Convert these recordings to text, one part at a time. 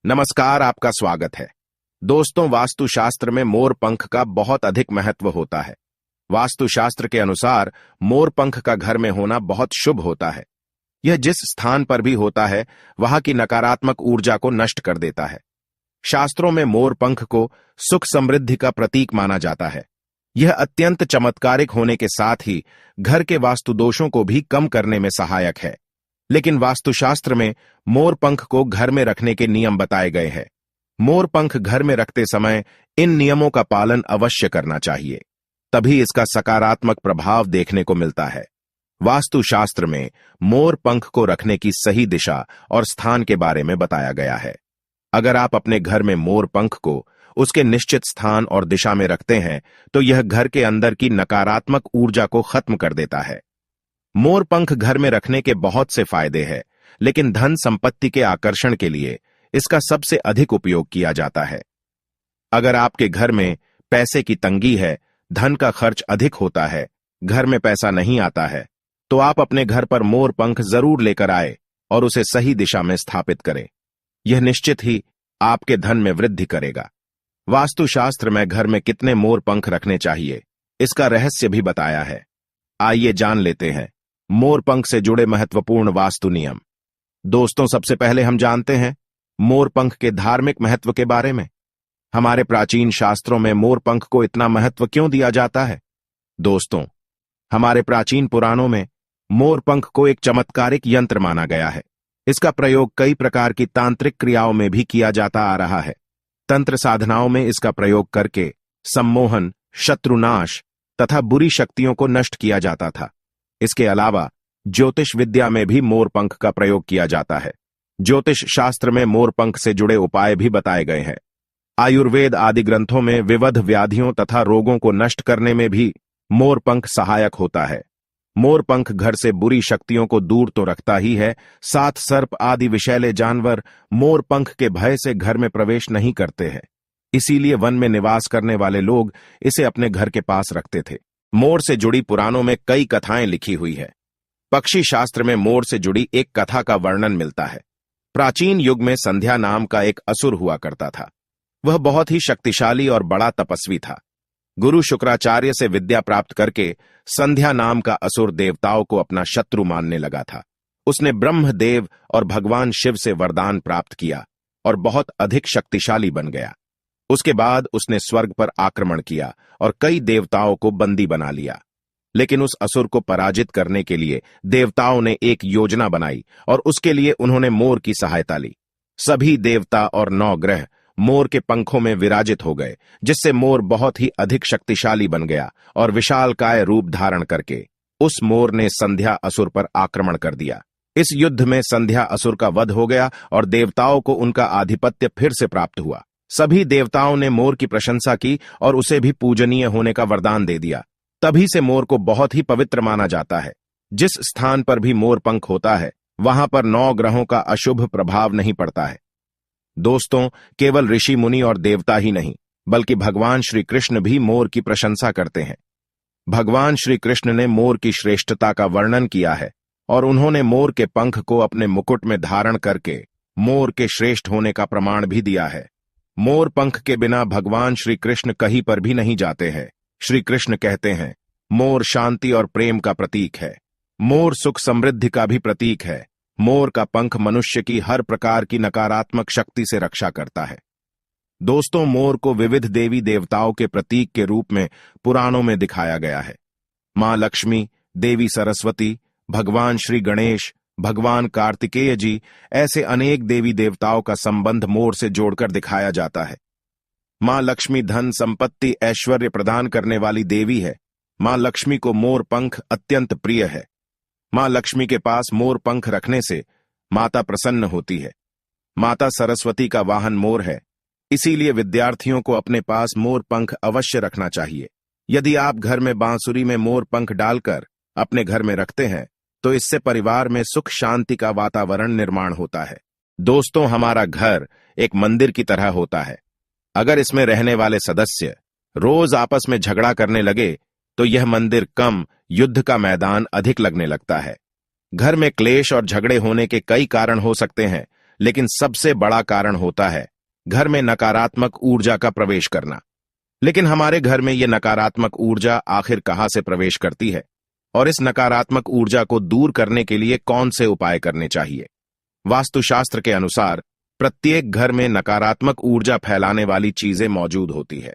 नमस्कार, आपका स्वागत है। दोस्तों, वास्तुशास्त्र में मोर पंख का बहुत अधिक महत्व होता है। वास्तुशास्त्र के अनुसार मोर पंख का घर में होना बहुत शुभ होता है। यह जिस स्थान पर भी होता है, वहां की नकारात्मक ऊर्जा को नष्ट कर देता है। शास्त्रों में मोर पंख को सुख समृद्धि का प्रतीक माना जाता है। यह अत्यंत चमत्कारिक होने के साथ ही घर के वास्तु दोषों को भी कम करने में सहायक है। लेकिन वास्तुशास्त्र में मोर पंख को घर में रखने के नियम बताए गए हैं। मोर पंख घर में रखते समय इन नियमों का पालन अवश्य करना चाहिए, तभी इसका सकारात्मक प्रभाव देखने को मिलता है। वास्तुशास्त्र में मोर पंख को रखने की सही दिशा और स्थान के बारे में बताया गया है। अगर आप अपने घर में मोर पंख को उसके निश्चित स्थान और दिशा में रखते हैं, तो यह घर के अंदर की नकारात्मक ऊर्जा को खत्म कर देता है। मोर पंख घर में रखने के बहुत से फायदे हैं, लेकिन धन संपत्ति के आकर्षण के लिए इसका सबसे अधिक उपयोग किया जाता है। अगर आपके घर में पैसे की तंगी है, धन का खर्च अधिक होता है, घर में पैसा नहीं आता है, तो आप अपने घर पर मोर पंख जरूर लेकर आए और उसे सही दिशा में स्थापित करें। यह निश्चित ही आपके धन में वृद्धि करेगा। वास्तुशास्त्र में घर में कितने मोर पंख रखने चाहिए, इसका रहस्य भी बताया है। आइए जान लेते हैं मोर पंख से जुड़े महत्वपूर्ण वास्तु नियम। दोस्तों, सबसे पहले हम जानते हैं मोर पंख के धार्मिक महत्व के बारे में। हमारे प्राचीन शास्त्रों में मोर पंख को इतना महत्व क्यों दिया जाता है? दोस्तों, हमारे प्राचीन पुराणों में मोर पंख को एक चमत्कारिक यंत्र माना गया है। इसका प्रयोग कई प्रकार की तांत्रिक क्रियाओं में भी किया जाता आ रहा है। तंत्र साधनाओं में इसका प्रयोग करके सम्मोहन, शत्रुनाश तथा बुरी शक्तियों को नष्ट किया जाता था। इसके अलावा ज्योतिष विद्या में भी मोर पंख का प्रयोग किया जाता है। ज्योतिष शास्त्र में मोर पंख से जुड़े उपाय भी बताए गए हैं। आयुर्वेद आदि ग्रंथों में विविध व्याधियों तथा रोगों को नष्ट करने में भी मोर पंख सहायक होता है। मोर पंख घर से बुरी शक्तियों को दूर तो रखता ही है, साथ सर्प आदि विषैले जानवर मोर पंख के भय से घर में प्रवेश नहीं करते हैं। इसीलिए वन में निवास करने वाले लोग इसे अपने घर के पास रखते थे। मोर से जुड़ी पुराणों में कई कथाएं लिखी हुई है। पक्षी शास्त्र में मोर से जुड़ी एक कथा का वर्णन मिलता है। प्राचीन युग में संध्या नाम का एक असुर हुआ करता था। वह बहुत ही शक्तिशाली और बड़ा तपस्वी था। गुरु शुक्राचार्य से विद्या प्राप्त करके संध्या नाम का असुर देवताओं को अपना शत्रु मानने लगा था। उसने ब्रह्मदेव और भगवान शिव से वरदान प्राप्त किया और बहुत अधिक शक्तिशाली बन गया। उसके बाद उसने स्वर्ग पर आक्रमण किया और कई देवताओं को बंदी बना लिया। लेकिन उस असुर को पराजित करने के लिए देवताओं ने एक योजना बनाई और उसके लिए उन्होंने मोर की सहायता ली। सभी देवता और 9 ग्रह मोर के पंखों में विराजित हो गए, जिससे मोर बहुत ही अधिक शक्तिशाली बन गया और विशालकाय रूप धारण करके उस मोर ने संध्या असुर पर आक्रमण कर दिया। इस युद्ध में संध्या असुर का वध हो गया और देवताओं को उनका आधिपत्य फिर से प्राप्त हुआ। सभी देवताओं ने मोर की प्रशंसा की और उसे भी पूजनीय होने का वरदान दे दिया। तभी से मोर को बहुत ही पवित्र माना जाता है। जिस स्थान पर भी मोर पंख होता है, वहां पर 9 ग्रहों का अशुभ प्रभाव नहीं पड़ता है। दोस्तों, केवल ऋषि मुनि और देवता ही नहीं, बल्कि भगवान श्री कृष्ण भी मोर की प्रशंसा करते हैं। भगवान श्री कृष्ण ने मोर की श्रेष्ठता का वर्णन किया है और उन्होंने मोर के पंख को अपने मुकुट में धारण करके मोर के श्रेष्ठ होने का प्रमाण भी दिया है। मोर पंख के बिना भगवान श्री कृष्ण कहीं पर भी नहीं जाते हैं। श्री कृष्ण कहते हैं, मोर शांति और प्रेम का प्रतीक है। मोर सुख समृद्धि का भी प्रतीक है। मोर का पंख मनुष्य की हर प्रकार की नकारात्मक शक्ति से रक्षा करता है। दोस्तों, मोर को विविध देवी देवताओं के प्रतीक के रूप में पुराणों में दिखाया गया है। मां लक्ष्मी, देवी सरस्वती, भगवान श्री गणेश, भगवान कार्तिकेय जी, ऐसे अनेक देवी देवताओं का संबंध मोर से जोड़कर दिखाया जाता है। मां लक्ष्मी धन संपत्ति ऐश्वर्य प्रदान करने वाली देवी है। मां लक्ष्मी को मोर पंख अत्यंत प्रिय है। मां लक्ष्मी के पास मोर पंख रखने से माता प्रसन्न होती है। माता सरस्वती का वाहन मोर है, इसीलिए विद्यार्थियों को अपने पास मोर पंख अवश्य रखना चाहिए। यदि आप घर में बांसुरी में मोर पंख डालकर अपने घर में रखते हैं, तो इससे परिवार में सुख शांति का वातावरण निर्माण होता है। दोस्तों, हमारा घर एक मंदिर की तरह होता है। अगर इसमें रहने वाले सदस्य रोज आपस में झगड़ा करने लगे, तो यह मंदिर कम, युद्ध का मैदान अधिक लगने लगता है। घर में क्लेश और झगड़े होने के कई कारण हो सकते हैं, लेकिन सबसे बड़ा कारण होता है घर में नकारात्मक ऊर्जा का प्रवेश करना। लेकिन हमारे घर में ये नकारात्मक ऊर्जा आखिर कहां से प्रवेश करती है और इस नकारात्मक ऊर्जा को दूर करने के लिए कौन से उपाय करने चाहिए? वास्तुशास्त्र के अनुसार प्रत्येक घर में नकारात्मक ऊर्जा फैलाने वाली चीजें मौजूद होती है।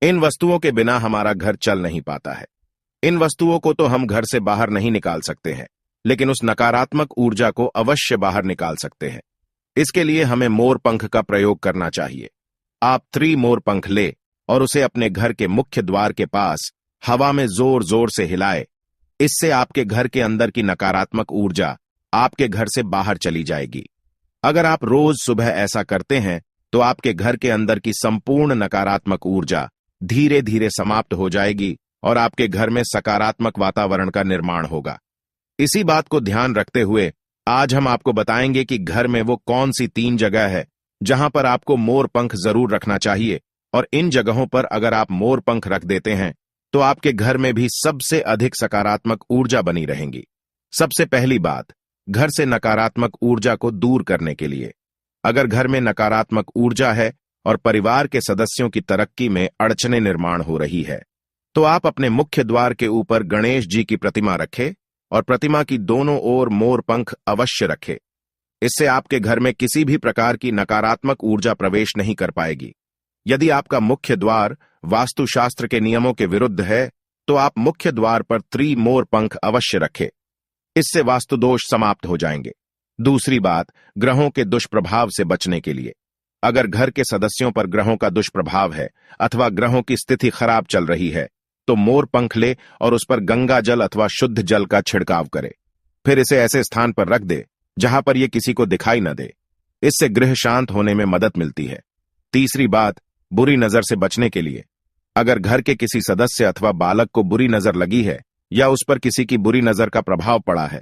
इन वस्तुओं के बिना हमारा घर चल नहीं पाता है। इन वस्तुओं को तो हम घर से बाहर नहीं निकाल सकते हैं, लेकिन उस नकारात्मक ऊर्जा को अवश्य बाहर निकाल सकते हैं। इसके लिए हमें मोर पंख का प्रयोग करना चाहिए। आप 3 मोर पंख ले और उसे अपने घर के मुख्य द्वार के पास हवा में जोर जोर से हिलाए। इससे आपके घर के अंदर की नकारात्मक ऊर्जा आपके घर से बाहर चली जाएगी। अगर आप रोज सुबह ऐसा करते हैं तो आपके घर के अंदर की संपूर्ण नकारात्मक ऊर्जा धीरे धीरे समाप्त हो जाएगी और आपके घर में सकारात्मक वातावरण का निर्माण होगा। इसी बात को ध्यान रखते हुए आज हम आपको बताएंगे कि घर में वो कौन सी 3 जगह है जहां पर आपको मोर पंख जरूर रखना चाहिए, और इन जगहों पर अगर आप मोर पंख रख देते हैं तो आपके घर में भी सबसे अधिक सकारात्मक ऊर्जा बनी रहेंगी। सबसे पहली बात, घर से नकारात्मक ऊर्जा को दूर करने के लिए अगर घर में नकारात्मक ऊर्जा है और परिवार के सदस्यों की तरक्की में अड़चनें निर्माण हो रही है, तो आप अपने मुख्य द्वार के ऊपर गणेश जी की प्रतिमा रखें और प्रतिमा की दोनों ओर मोर पंख अवश्य रखें। इससे आपके घर में किसी भी प्रकार की नकारात्मक ऊर्जा प्रवेश नहीं कर पाएगी। यदि आपका मुख्य द्वार वास्तुशास्त्र के नियमों के विरुद्ध है तो आप मुख्य द्वार पर 3 मोर पंख अवश्य रखें। इससे वास्तु दोष समाप्त हो जाएंगे। दूसरी बात, ग्रहों के दुष्प्रभाव से बचने के लिए अगर घर के सदस्यों पर ग्रहों का दुष्प्रभाव है अथवा ग्रहों की स्थिति खराब चल रही है तो मोर पंख ले और उस पर गंगा जल अथवा शुद्ध जल का छिड़काव करे। फिर इसे ऐसे स्थान पर रख दे जहां पर यह किसी को दिखाई न दे। इससे गृह शांत होने में मदद मिलती है। तीसरी बात, बुरी नजर से बचने के लिए अगर घर के किसी सदस्य अथवा बालक को बुरी नजर लगी है या उस पर किसी की बुरी नजर का प्रभाव पड़ा है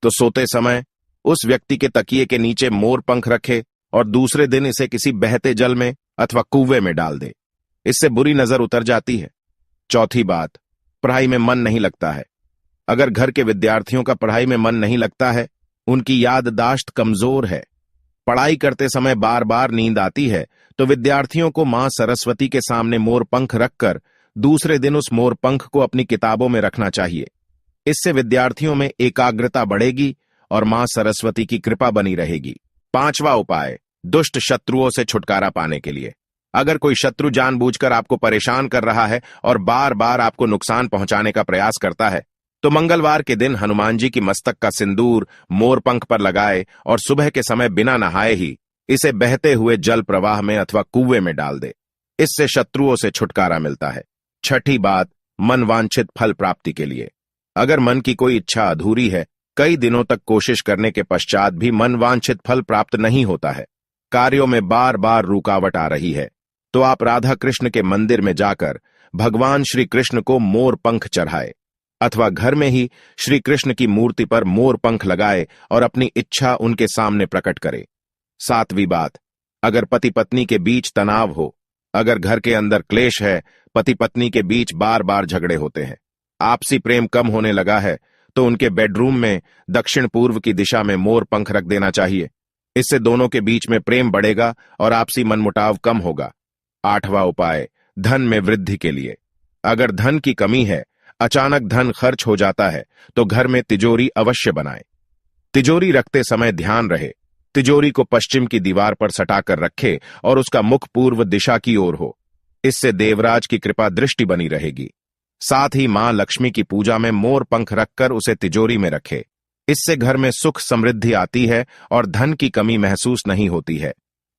तो सोते समय उस व्यक्ति के तकिए के नीचे मोर पंख रखे और दूसरे दिन इसे किसी बहते जल में अथवा कुएं में डाल दे। इससे बुरी नजर उतर जाती है। चौथी बात, पढ़ाई में मन नहीं लगता है। अगर घर के विद्यार्थियों का पढ़ाई में मन नहीं लगता है, उनकी याददाश्त कमजोर है, पढ़ाई करते समय बार बार नींद आती है, तो विद्यार्थियों को मां सरस्वती के सामने मोर पंख रखकर दूसरे दिन उस मोर पंख को अपनी किताबों में रखना चाहिए। इससे विद्यार्थियों में एकाग्रता बढ़ेगी और मां सरस्वती की कृपा बनी रहेगी। 5वां उपाय, दुष्ट शत्रुओं से छुटकारा पाने के लिए अगर कोई शत्रु जानबूझकर आपको परेशान कर रहा है और बार बार आपको नुकसान पहुंचाने का प्रयास करता है तो मंगलवार के दिन हनुमान जी की मस्तक का सिंदूर मोर पंख पर लगाए और सुबह के समय बिना नहाए ही इसे बहते हुए जल प्रवाह में अथवा कुएं में डाल दे। इससे शत्रुओं से छुटकारा मिलता है। छठी बात, मन वांछित फल प्राप्ति के लिए अगर मन की कोई इच्छा अधूरी है, कई दिनों तक कोशिश करने के पश्चात भी मन वांछित फल प्राप्त नहीं होता है, कार्यों में बार बार रुकावट आ रही है, तो आप राधा कृष्ण के मंदिर में जाकर भगवान श्री कृष्ण को मोर पंख चढ़ाए अथवा घर में ही श्री कृष्ण की मूर्ति पर मोर पंख लगाए और अपनी इच्छा उनके सामने प्रकट करे। 7वीं बात, अगर पति पत्नी के बीच तनाव हो, अगर घर के अंदर क्लेश है, पति पत्नी के बीच बार बार झगड़े होते हैं, आपसी प्रेम कम होने लगा है, तो उनके बेडरूम में दक्षिण पूर्व की दिशा में मोर पंख रख देना चाहिए। इससे दोनों के बीच में प्रेम बढ़ेगा और आपसी मनमुटाव कम होगा। 8वां उपाय, धन में वृद्धि के लिए अगर धन की कमी है, अचानक धन खर्च हो जाता है, तो घर में तिजोरी अवश्य बनाएं। तिजोरी रखते समय ध्यान रहे तिजोरी को पश्चिम की दीवार पर सटाकर रखे और उसका मुख पूर्व दिशा की ओर हो। इससे देवराज की कृपा दृष्टि बनी रहेगी। साथ ही मां लक्ष्मी की पूजा में मोर पंख रखकर उसे तिजोरी में रखे। इससे घर में सुख समृद्धि आती है और धन की कमी महसूस नहीं होती है।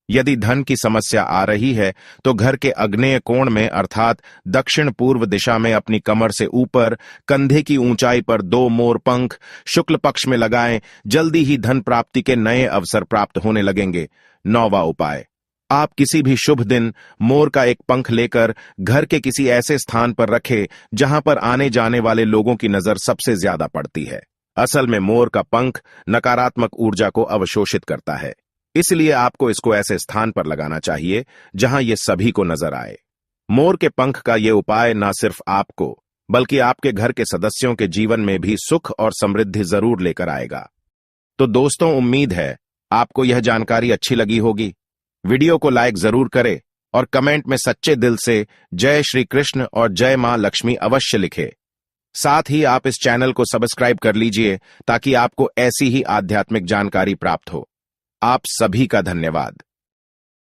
यदि धन की समस्या आ रही है तो घर के आग्नेय कोण में अर्थात दक्षिण पूर्व दिशा में अपनी कमर से ऊपर कंधे की ऊंचाई पर 2 मोर पंख शुक्ल पक्ष में लगाएं। जल्दी ही धन प्राप्ति के नए अवसर प्राप्त होने लगेंगे। 9वां उपाय, आप किसी भी शुभ दिन मोर का एक पंख लेकर घर के किसी ऐसे स्थान पर रखें जहां पर आने जाने वाले लोगों की नजर सबसे ज्यादा पड़ती है। असल में मोर का पंख नकारात्मक ऊर्जा को अवशोषित करता है, इसलिए आपको इसको ऐसे स्थान पर लगाना चाहिए जहां ये सभी को नजर आए। मोर के पंख का ये उपाय न सिर्फ आपको बल्कि आपके घर के सदस्यों के जीवन में भी सुख और समृद्धि जरूर लेकर आएगा। तो दोस्तों, उम्मीद है आपको यह जानकारी अच्छी लगी होगी। वीडियो को लाइक जरूर करें और कमेंट में सच्चे दिल से जय श्री कृष्ण और जय मां लक्ष्मी अवश्य लिखे। साथ ही आप इस चैनल को सब्सक्राइब कर लीजिए ताकि आपको ऐसी ही आध्यात्मिक जानकारी प्राप्त हो। आप सभी का धन्यवाद।